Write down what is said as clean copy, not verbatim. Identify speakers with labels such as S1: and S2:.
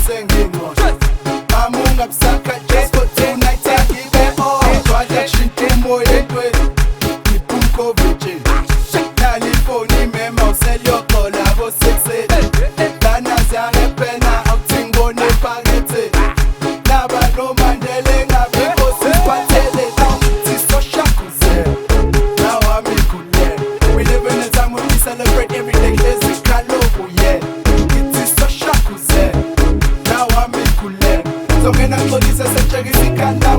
S1: sengingona mama ungabusaka just for tonight angibe Jwada kushinta umoya entweni iphumkovitshini Nali ifoni mema useliyokola abo-6 Dana ziyahepena awuthi ngibone ephakethe Naba nomandele ngabe inkosi isikhwathele Sisoshakuze Now I'm in We live in a time when we celebrate every day Lezi kaloku yeah Sisoshakuze Now I'm in Zongena ngcolisa senjekisa ikhanda